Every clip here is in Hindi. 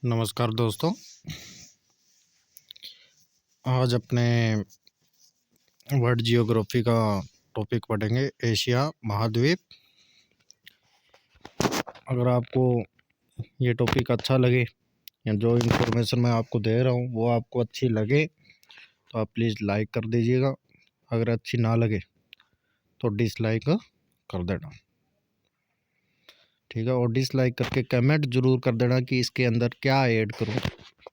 नमस्कार दोस्तों। आज अपने वर्ल्ड जियोग्राफी का टॉपिक पढ़ेंगे एशिया महाद्वीप। अगर आपको ये टॉपिक अच्छा लगे या जो इन्फॉर्मेशन मैं आपको दे रहा हूँ वो आपको अच्छी लगे तो आप प्लीज़ लाइक कर दीजिएगा। अगर अच्छी ना लगे तो डिसलाइक कर देना, ठीक है। और डिसलाइक करके कमेंट ज़रूर कर देना कि इसके अंदर क्या ऐड करूँ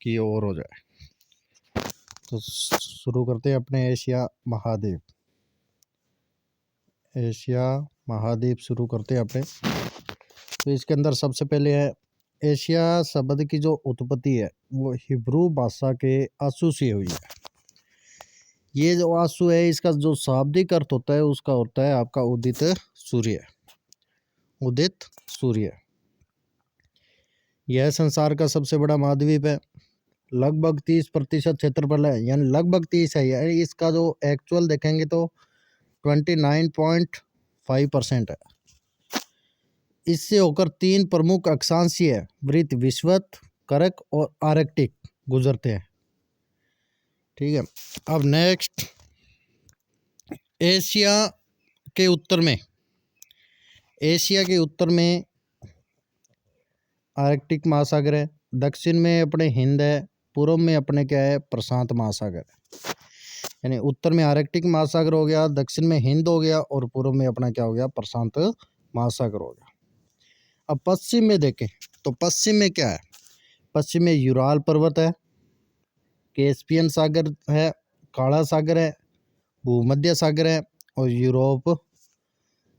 कि ये और हो जाए। तो शुरू करते हैं अपने एशिया महाद्वीप। एशिया महाद्वीप शुरू करते हैं अपने। तो इसके अंदर सबसे पहले है एशिया शब्द की जो उत्पत्ति है वो हिब्रू भाषा के आंसू से हुई है। ये जो आंसू है इसका जो शाब्दिक अर्थ होता है उसका होता है आपका उदित सूर्य। उदित सूर्य। यह संसार का सबसे बड़ा महाद्वीप है। लगभग 30% क्षेत्रफल है, यानी लगभग 30 है। यानी इसका जो एक्चुअल देखेंगे तो 29.5% है। इससे होकर 3 प्रमुख अक्षांशीय वृत्त विषुवत, करक और आर्कटिक गुजरते हैं, ठीक है। अब नेक्स्ट, एशिया के उत्तर में आर्कटिक महासागर है, दक्षिण में अपने हिंद है, पूर्व में अपने क्या है प्रशांत महासागर। यानी उत्तर में आर्कटिक महासागर हो गया, दक्षिण में हिंद हो गया और पूर्व में अपना क्या हो गया प्रशांत महासागर हो गया। अब पश्चिम में देखें तो पश्चिम में क्या है, पश्चिम में यूराल पर्वत है, कैस्पियन सागर है, काला सागर है, भूमध्य सागर है और यूरोप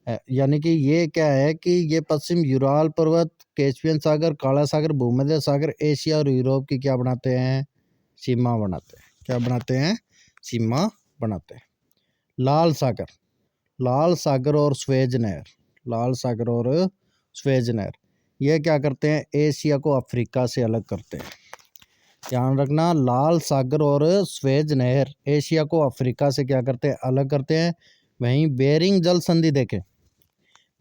है। यानी कि ये क्या है कि ये पश्चिम यूराल पर्वत, कैस्पियन सागर, काला सागर, भूमध्य सागर एशिया और यूरोप की क्या बनाते हैं सीमा बनाते हैं। क्या बनाते हैं सीमा बनाते हैं। लाल सागर और स्वेज नहर, लाल सागर और स्वेज नहर ये क्या करते हैं एशिया को अफ्रीका से अलग करते हैं। ध्यान रखना, लाल सागर और स्वेज नहर एशिया को अफ्रीका से क्या करते हैं अलग करते हैं। वहीं बेरिंग जल संधि देखें,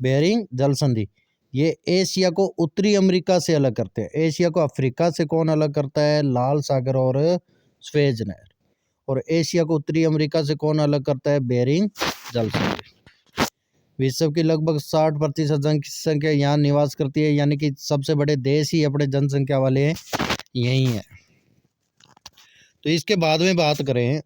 बेरिंग जल संधि ये एशिया को उत्तरी अमेरिका से अलग करते हैं। एशिया को अफ्रीका से कौन अलग करता है लाल सागर और स्वेज नहर, और एशिया को उत्तरी अमेरिका से कौन अलग करता है बेरिंग जल संधि। विश्व की लगभग 60% जनसंख्या यहाँ निवास करती है, यानी कि सबसे बड़े देश ही अपने जनसंख्या वाले हैं यही है। तो इसके बाद में बात करें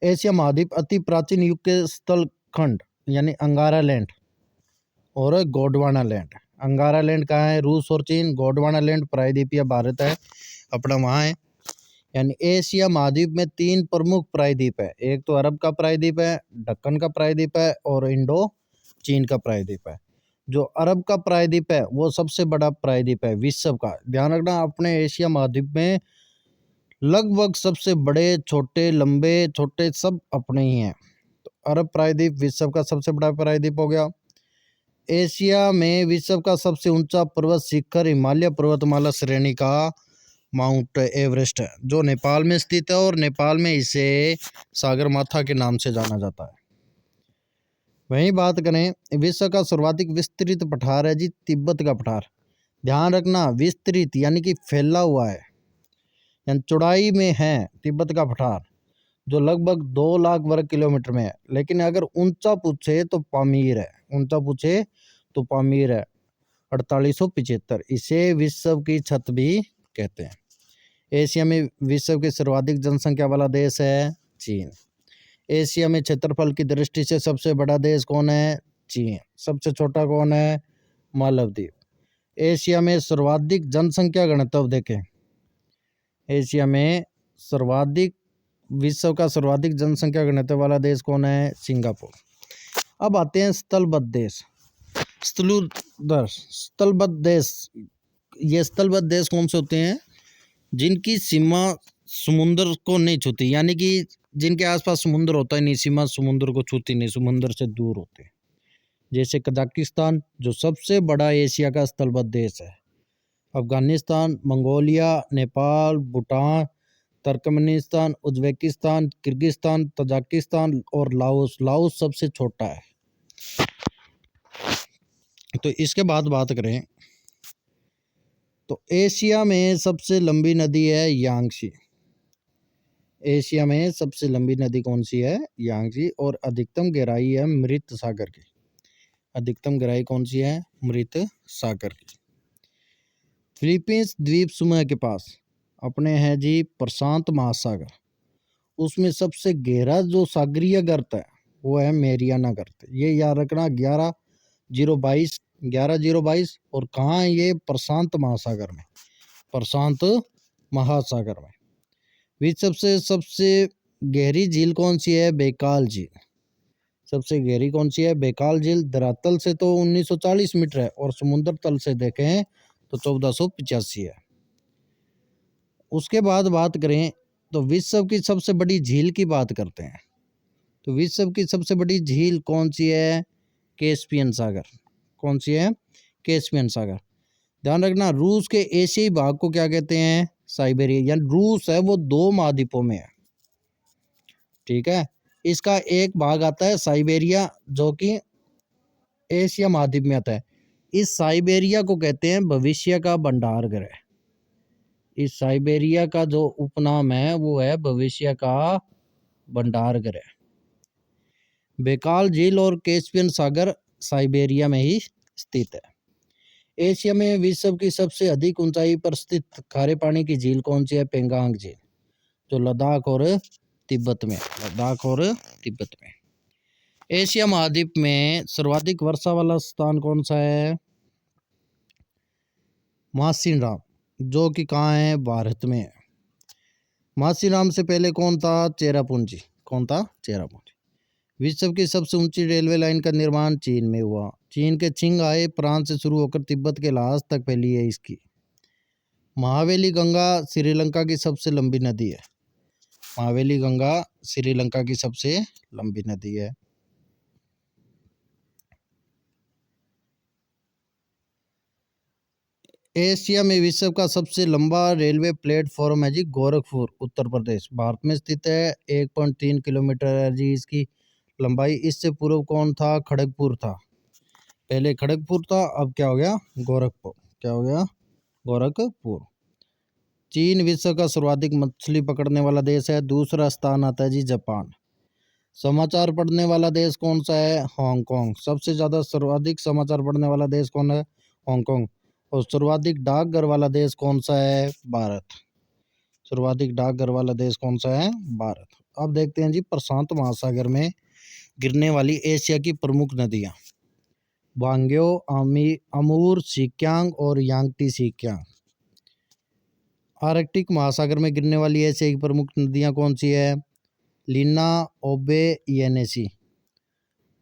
एशिया महाद्वीप अति प्राचीन युग के स्थल खंड यानी अंगारा लैंड और गोंडवाना लैंड। अंगारा लैंड कहाँ है रूस और चीन, गोंडवाना लैंड प्रायद्वीपीय भारत है अपना वहाँ है। यानी एशिया महाद्वीप में 3 प्रमुख प्रायद्वीप है, एक तो अरब का प्रायद्वीप है, दक्कन का प्रायद्वीप है और इंडो चीन का प्रायद्वीप है। जो अरब का प्रायद्वीप है वो सबसे बड़ा प्रायद्वीप है विश्व का। ध्यान रखना अपने एशिया महाद्वीप में लगभग सबसे बड़े छोटे लंबे छोटे सब अपने ही हैं। तो अरब प्रायद्वीप विश्व का सबसे बड़ा प्रायद्वीप हो गया। एशिया में विश्व का सबसे ऊंचा पर्वत शिखर हिमालय पर्वतमाला श्रेणी का माउंट एवरेस्ट है, जो नेपाल में स्थित है और नेपाल में इसे सागरमाथा के नाम से जाना जाता है। वहीं बात करें विश्व का सर्वाधिक विस्तृत पठार है जी तिब्बत का पठार। ध्यान रखना विस्तृत यानी कि फैला हुआ है, यानी चौड़ाई में है तिब्बत का पठार जो लगभग 2 लाख वर्ग किलोमीटर में है। लेकिन अगर ऊंचा पूछे तो पामीर है, ऊंचा पूछे तो पामीर है 4875। इसे विश्व की छत भी कहते हैं। एशिया में विश्व की सर्वाधिक जनसंख्या वाला देश है चीन। एशिया में क्षेत्रफल की दृष्टि से सबसे बड़ा देश कौन है चीन। सबसे छोटा कौन है मालदीव। एशिया में सर्वाधिक जनसंख्या घनत्व देखें, एशिया में सर्वाधिक विश्व का सर्वाधिक जनसंख्या घनत्व वाला देश कौन है सिंगापुर। अब आते हैं स्थलबद्ध देश। स्थलबद्ध देश, ये स्थलबद्ध देश कौन से होते हैं जिनकी सीमा समुद्र को नहीं छूती, यानी कि जिनके आसपास समुद्र होता है नहीं, सीमा समुद्र को छूती नहीं, समुद्र से दूर होते हैं। जैसे कजाकिस्तान जो सबसे बड़ा एशिया का स्थलबद्ध देश है, Afghanistan, Mongolia, Nepal, Bhutan, Turkmenistan, Uzbekistan, Kyrgyzstan, Tajikistan और लाओस। लाओस सबसे छोटा है। तो इसके बाद बात करें तो एशिया में सबसे लंबी नदी है यांगसी। एशिया में सबसे लंबी नदी कौन सी है? यांगसी। और अधिकतम गहराई है मृत सागर की। अधिकतम गहराई कौन सी है? मृत सागर की। फिलीपींस द्वीप समूह के पास अपने है जी प्रशांत महासागर। उसमें सबसे गहरा जो सागरीय गर्त है वो है मेरियाना गर्त। ये याद रखना 11,022 और कहाँ है ये? प्रशांत महासागर में। प्रशांत महासागर में। विश्व से सबसे गहरी झील कौन सी है? बैकाल झील। सबसे गहरी कौन सी है? बैकाल झील। धरातल से तो 1940 मीटर है और समुद्र तल से देखें तो 1485 है। उसके बाद बात करें तो विश्व की सबसे बड़ी झील की बात करते हैं। तो विश्व की सबसे बड़ी झील कौन सी है? कैस्पियन सागर। कौन सी है? कैस्पियन सागर। ध्यान रखना, रूस के एशियाई भाग को क्या कहते हैं? साइबेरिया। यानी रूस है वो 2 महाद्वीपों में है। ठीक है, इसका एक भाग आता है साइबेरिया जो कि एशिया महाद्वीप में आता है। इस साइबेरिया को कहते हैं भविष्य का भंडार गृह। इस साइबेरिया का जो उपनाम है वो है भविष्य का भंडार गृह। बैकाल झील और कैस्पियन सागर साइबेरिया में ही स्थित है। एशिया में विश्व की सबसे अधिक ऊंचाई पर स्थित खारे पानी की झील कौन सी है? पेंगांग झील, जो लद्दाख और तिब्बत में। लद्दाख और तिब्बत में। एशिया महाद्वीप में सर्वाधिक वर्षा वाला स्थान कौन सा है? मासिनराम, जो कि कहाँ है? भारत में है। मासिनराम से पहले कौन था? चेरापूंजी। कौन था? चेरापूंजी। विश्व की सबसे ऊंची रेलवे लाइन का निर्माण चीन में हुआ। चीन के छिंगहाई प्रांत से शुरू होकर तिब्बत के लास तक फैली है इसकी। महावेली गंगा श्रीलंका की सबसे लंबी नदी है। महावेली गंगा श्रीलंका की सबसे लंबी नदी है। एशिया में विश्व का सबसे लंबा रेलवे प्लेटफॉर्म है जी गोरखपुर, उत्तर प्रदेश, भारत में स्थित है। 1.3 किलोमीटर है जी इसकी लंबाई। इससे पूर्व कौन था? खड़गपुर था। पहले खड़गपुर था, अब क्या हो गया? गोरखपुर। क्या हो गया? गोरखपुर। चीन विश्व का सर्वाधिक मछली पकड़ने वाला देश है। दूसरा स्थान आता है जी जापान। समाचार पढ़ने वाला देश कौन सा है? हांगकांग। सबसे ज़्यादा सर्वाधिक समाचार पढ़ने वाला देश कौन है? हांगकांग। और सर्वाधिक डाकघर वाला देश कौन सा है? भारत। सर्वाधिक डाकघर वाला देश कौन सा है? भारत। अब देखते हैं जी प्रशांत महासागर में गिरने वाली एशिया की प्रमुख नदियाँ। बांग्यो, अमूर, सिक्यांग और यांगटी सिक्यांग। आर्कटिक महासागर में गिरने वाली एशिया की प्रमुख नदियाँ कौन सी है? लीना, ओबे, येनेसी।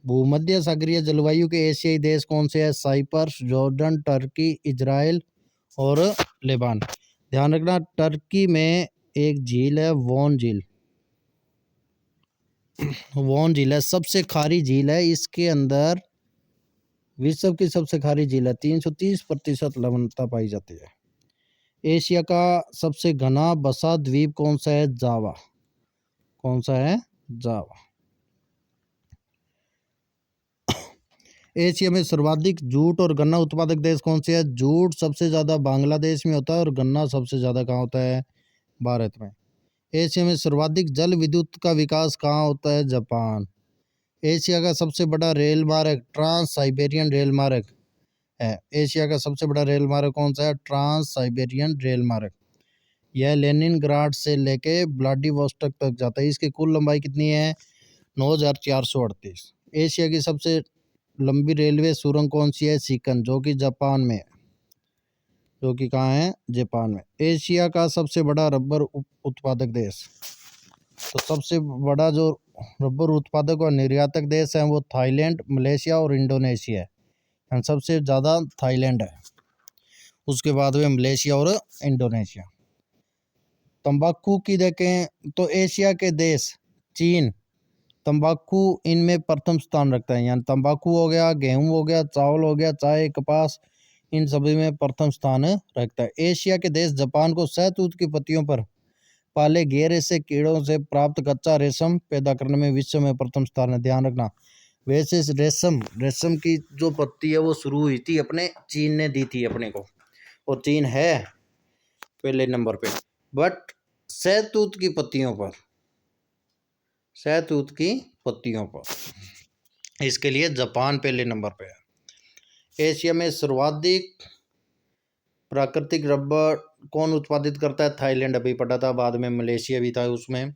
भूमध्य सागरीय जलवायु के एशियाई देश कौन से हैं? साइप्रस, जॉर्डन, टर्की, इजराइल और लेबान। ध्यान रखना, टर्की में एक झील है वॉन झील। वॉन झील है, सबसे खारी झील है। इसके अंदर विश्व की सबसे खारी झील है। 330% लवणता पाई जाती है। एशिया का सबसे घना बसा द्वीप कौन सा है? जावा। कौन सा है? जावा। एशिया में सर्वाधिक जूट और गन्ना उत्पादक देश कौन से है? जूट सबसे ज़्यादा बांग्लादेश में होता है और गन्ना सबसे ज़्यादा कहाँ होता है? भारत में। एशिया में सर्वाधिक जल विद्युत का विकास कहाँ होता है? जापान। एशिया का सबसे बड़ा रेल मार्ग ट्रांस साइबेरियन रेल मार्ग है। एशिया का सबसे बड़ा रेल मार्ग कौन सा है? ट्रांस साइबेरियन रेल मार्ग। यह लेनिनग्राड से लेके व्लादिवोस्टोक तक जाता है। इसकी कुल लंबाई कितनी है? 9,438। एशिया की सबसे लंबी रेलवे सुरंग कौन सी है? सिकन, जो कि जापान में है। जो कि कहाँ है? जापान में। एशिया का सबसे बड़ा रबर उत्पादक देश। तो सबसे बड़ा जो रबर उत्पादक और निर्यातक देश है वो थाईलैंड, मलेशिया और इंडोनेशिया है। सबसे ज़्यादा थाईलैंड है, उसके बाद में मलेशिया और इंडोनेशिया। तंबाकू की देखें तो एशिया के देश चीन तंबाकू इनमें प्रथम स्थान रखता है। यानी तंबाकू हो गया, गेहूं हो गया, चावल हो गया, चाय, कपास, इन सभी में प्रथम स्थान रखता है। एशिया के देश जापान को शहतूत की पत्तियों पर पाले गए रेशे कीड़ों से प्राप्त कच्चा रेशम पैदा करने में विश्व में प्रथम स्थान है। ध्यान रखना, वैसे रेशम की जो पत्ती है वो शुरू हुई थी अपने चीन ने दी थी अपने को, और चीन है पहले नंबर पे। बट सहतूत की पत्तियों पर, सहतूत की पत्तियों पर इसके लिए जापान पहले नंबर पे है। एशिया में सर्वाधिक प्राकृतिक रबर कौन उत्पादित करता है? थाईलैंड अभी पढ़ा था, बाद में मलेशिया भी था उसमें।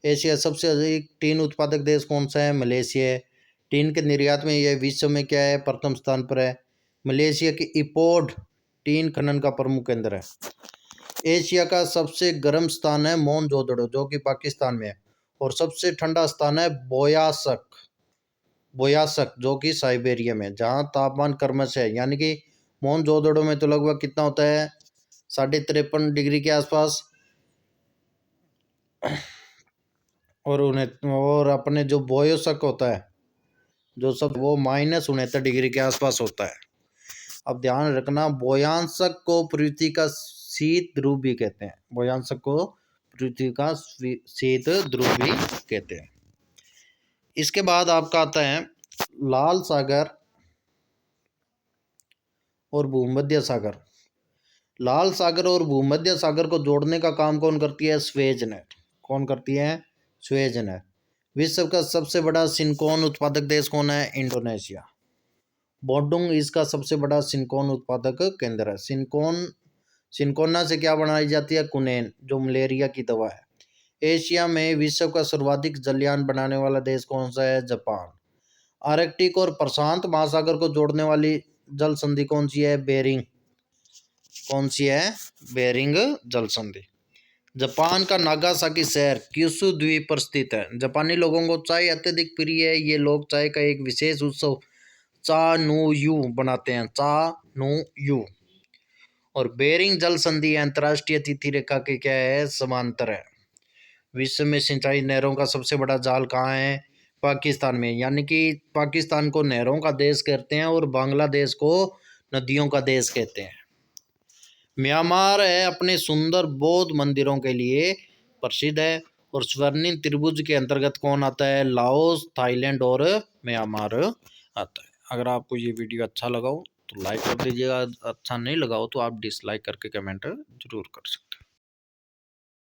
एशिया सबसे अधिक टीन उत्पादक देश कौन सा है? मलेशिया है। टीन के निर्यात में यह विश्व में क्या है? प्रथम स्थान पर है। मलेशिया की इपोड टीन खनन का प्रमुख केंद्र है। एशिया का सबसे गर्म स्थान है मोनजोदड़ो, जो कि पाकिस्तान में है। और सबसे ठंडा स्थान है बोयासक, बोयासक जो कि साइबेरिया में, जहाँ तापमान क्रमश है। यानी कि मोनजोदड़ो में तो लगभग कितना होता है? 53.5 डिग्री के आसपास। और अपने जो बोयासक होता है जो सब, वो -69 डिग्री के आसपास होता है। अब ध्यान रखना, बोयांसक को पृथ्वी का शीत ध्रुव भी कहते हैं। बोयांसक को पृथ्वी का शीत ध्रुव भी कहते हैं। इसके बाद आपका आता है लाल सागर और भूमध्य सागर। लाल सागर और भूमध्य सागर को जोड़ने का काम कौन करती है? स्वेज नहर। कौन करती है? स्वेज नहर। विश्व का सबसे बड़ा सिनकोन उत्पादक देश कौन है? इंडोनेशिया। बोडुंग इसका सबसे बड़ा सिनकोन उत्पादक केंद्र है। सिनकोना से क्या बनाई जाती है? कुनैन, जो मलेरिया की दवा है। एशिया में विश्व का सर्वाधिक जलयान बनाने वाला देश कौन सा है? जापान। आर्कटिक और प्रशांत महासागर को जोड़ने वाली जल संधि कौन सी है? बेरिंग। कौन सी है? बेरिंग जल संधि। जापान का नागासाकी शहर क्यूशु द्वीप पर स्थित है। जापानी लोगों को चाय अत्यधिक प्रिय है। ये लोग चाय का एक विशेष उत्सव चा नु यू बनाते हैं, चा नु यू। और बेरिंग जल संधि अंतर्राष्ट्रीय तिथि रेखा के क्या है? समांतर है। विश्व में सिंचाई नहरों का सबसे बड़ा जाल कहाँ है? पाकिस्तान में। यानी कि पाकिस्तान को नहरों का देश कहते हैं और बांग्लादेश को नदियों का देश कहते हैं। म्यांमार है अपने सुंदर बौद्ध मंदिरों के लिए प्रसिद्ध है। और स्वर्णिम त्रिभुज के अंतर्गत कौन आता है? लाओस, थाईलैंड और म्यांमार आता है। अगर आपको ये वीडियो अच्छा लगा हो तो लाइक कर दीजिएगा, अच्छा नहीं लगा हो तो आप डिसलाइक करके कमेंट जरूर कर सकते हैं।